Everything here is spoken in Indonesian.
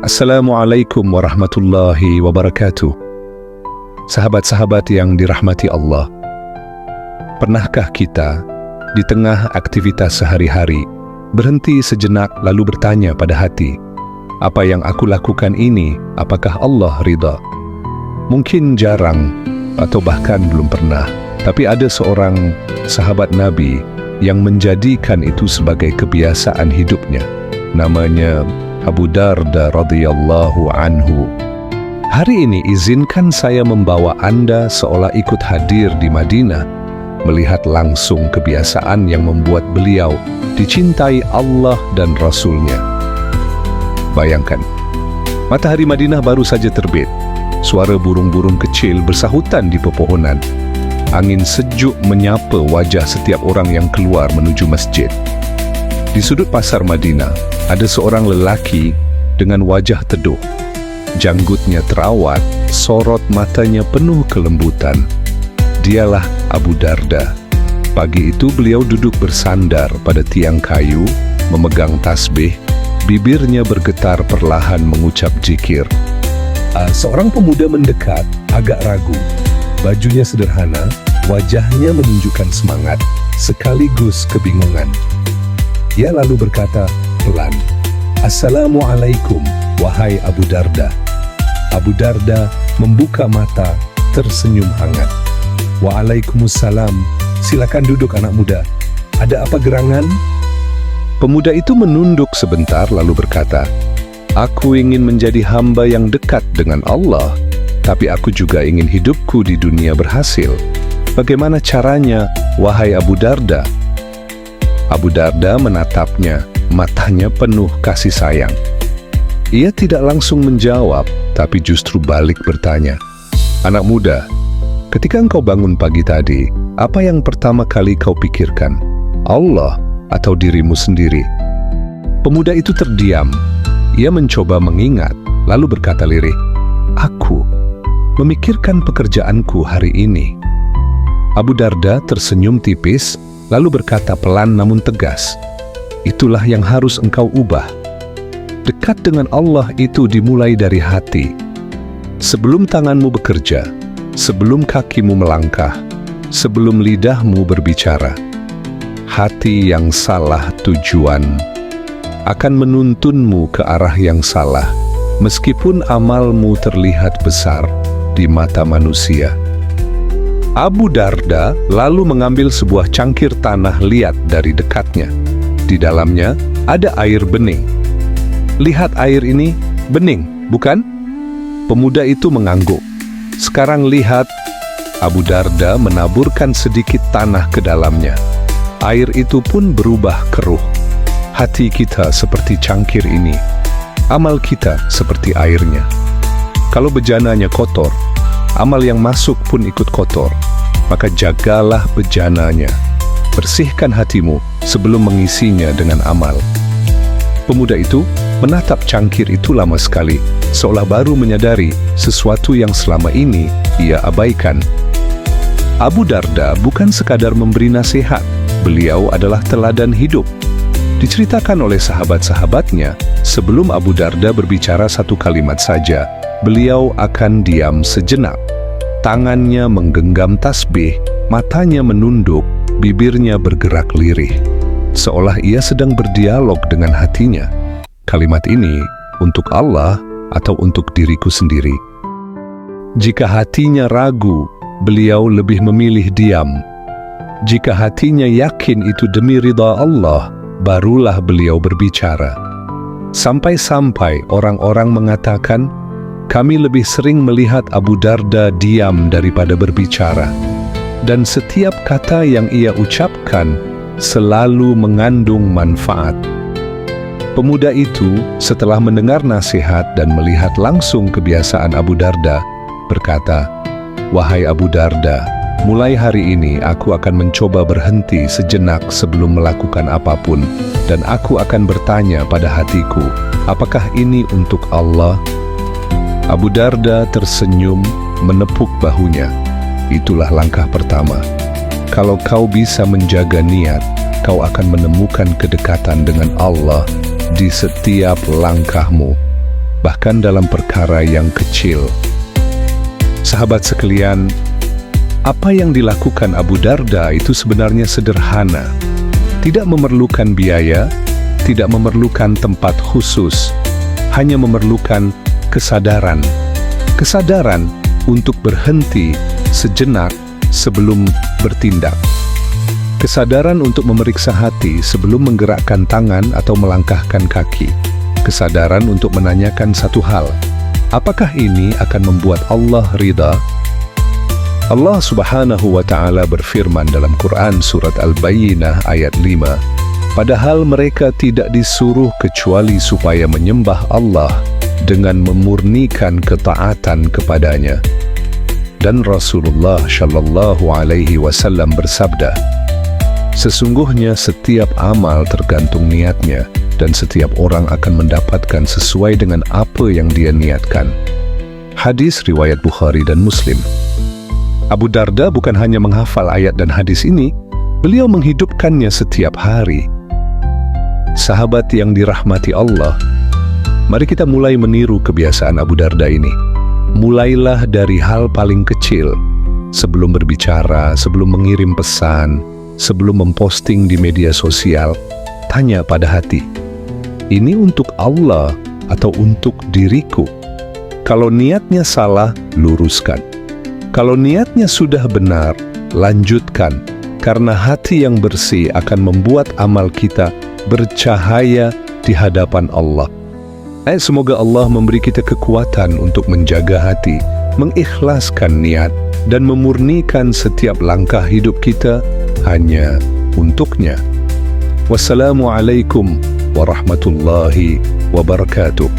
Assalamualaikum warahmatullahi wabarakatuh. Sahabat-sahabat yang dirahmati Allah, pernahkah kita di tengah aktivitas sehari-hari berhenti sejenak lalu bertanya pada hati, apa yang aku lakukan ini, apakah Allah ridha? Mungkin jarang atau bahkan belum pernah, tapi ada seorang sahabat Nabi yang menjadikan itu sebagai kebiasaan hidupnya. Namanya Abu Darda radhiyallahu anhu. Hari ini izinkan saya membawa Anda seolah ikut hadir di Madinah, melihat langsung kebiasaan yang membuat beliau dicintai Allah dan Rasul-Nya. Bayangkan, matahari Madinah baru saja terbit, suara burung-burung kecil bersahutan di pepohonan, angin sejuk menyapa wajah setiap orang yang keluar menuju masjid. Di sudut pasar Madinah, ada seorang lelaki dengan wajah teduh. Janggutnya terawat, sorot matanya penuh kelembutan. Dialah Abu Darda. Pagi itu beliau duduk bersandar pada tiang kayu, memegang tasbih, bibirnya bergetar perlahan mengucap zikir. Seorang pemuda mendekat, agak ragu. Bajunya sederhana, wajahnya menunjukkan semangat, sekaligus kebingungan. Ia lalu berkata pelan, "Assalamualaikum, wahai Abu Darda." Abu Darda membuka mata, tersenyum hangat. "Waalaikumsalam, silakan duduk anak muda. Ada apa gerangan?" Pemuda itu menunduk sebentar lalu berkata, "Aku ingin menjadi hamba yang dekat dengan Allah, tapi aku juga ingin hidupku di dunia berhasil. Bagaimana caranya, wahai Abu Darda?" Abu Darda menatapnya, matanya penuh kasih sayang. Ia tidak langsung menjawab, tapi justru balik bertanya, "Anak muda, ketika engkau bangun pagi tadi, apa yang pertama kali kau pikirkan? Allah atau dirimu sendiri?" Pemuda itu terdiam. Ia mencoba mengingat, lalu berkata lirih, "Aku memikirkan pekerjaanku hari ini." Abu Darda tersenyum tipis, lalu berkata pelan namun tegas, "Itulah yang harus engkau ubah. Dekat dengan Allah itu dimulai dari hati. Sebelum tanganmu bekerja, sebelum kakimu melangkah, sebelum lidahmu berbicara. Hati yang salah tujuan akan menuntunmu ke arah yang salah, meskipun amalmu terlihat besar di mata manusia." Abu Darda lalu mengambil sebuah cangkir tanah liat dari dekatnya. Di dalamnya ada air bening. "Lihat air ini, bening, bukan?" Pemuda itu mengangguk. "Sekarang lihat." Abu Darda menaburkan sedikit tanah ke dalamnya. Air itu pun berubah keruh. Hati kita seperti cangkir ini. Amal kita seperti airnya. Kalau bejananya kotor, amal yang masuk pun ikut kotor. Maka jagalah bejananya. Bersihkan hatimu sebelum mengisinya dengan amal. Pemuda itu menatap cangkir itu lama sekali, seolah baru menyadari sesuatu yang selama ini ia abaikan. Abu Darda bukan sekadar memberi nasihat, beliau adalah teladan hidup. Diceritakan oleh sahabat-sahabatnya, sebelum Abu Darda berbicara satu kalimat saja, beliau akan diam sejenak. Tangannya menggenggam tasbih, matanya menunduk, bibirnya bergerak lirih, seolah ia sedang berdialog dengan hatinya. Kalimat ini untuk Allah atau untuk diriku sendiri? Jika hatinya ragu, beliau lebih memilih diam. Jika hatinya yakin itu demi ridha Allah, barulah beliau berbicara. Sampai-sampai orang-orang mengatakan, kami lebih sering melihat Abu Darda diam daripada berbicara. Dan setiap kata yang ia ucapkan selalu mengandung manfaat. Pemuda itu setelah mendengar nasihat dan melihat langsung kebiasaan Abu Darda, berkata, "Wahai Abu Darda, mulai hari ini aku akan mencoba berhenti sejenak sebelum melakukan apapun, dan aku akan bertanya pada hatiku, apakah ini untuk Allah?" Abu Darda tersenyum, menepuk bahunya. Itulah langkah pertama. Kalau kau bisa menjaga niat, kau akan menemukan kedekatan dengan Allah di setiap langkahmu. bahkan dalam perkara yang kecil. Sahabat sekalian, apa yang dilakukan Abu Darda itu sebenarnya sederhana. Tidak memerlukan biaya, tidak memerlukan tempat khusus, hanya memerlukan kesadaran. Kesadaran untuk berhenti sejenak sebelum bertindak. Kesadaran untuk memeriksa hati sebelum menggerakkan tangan atau melangkahkan kaki. Kesadaran untuk menanyakan satu hal, apakah ini akan membuat Allah ridha? Allah Subhanahu wa Ta'ala berfirman dalam Quran surat Al-Bayyinah ayat 5, padahal mereka tidak disuruh kecuali supaya menyembah Allah dengan memurnikan ketaatan kepadanya. Dan Rasulullah Shallallahu Alaihi Wasallam bersabda, sesungguhnya setiap amal tergantung niatnya, dan setiap orang akan mendapatkan sesuai dengan apa yang dia niatkan. Hadis riwayat Bukhari dan Muslim. Abu Darda bukan hanya menghafal ayat dan hadis ini, beliau menghidupkannya setiap hari. Sahabat yang dirahmati Allah, mari kita mulai meniru kebiasaan Abu Darda ini. Mulailah dari hal paling kecil, sebelum berbicara, sebelum mengirim pesan, sebelum memposting di media sosial, tanya pada hati, ini untuk Allah atau untuk diriku? Kalau niatnya salah, luruskan. Kalau niatnya sudah benar, lanjutkan, karena hati yang bersih akan membuat amal kita bercahaya di hadapan Allah. Semoga Allah memberi kita kekuatan untuk menjaga hati, mengikhlaskan niat, dan memurnikan setiap langkah hidup kita hanya untuknya. Wassalamualaikum warahmatullahi wabarakatuh.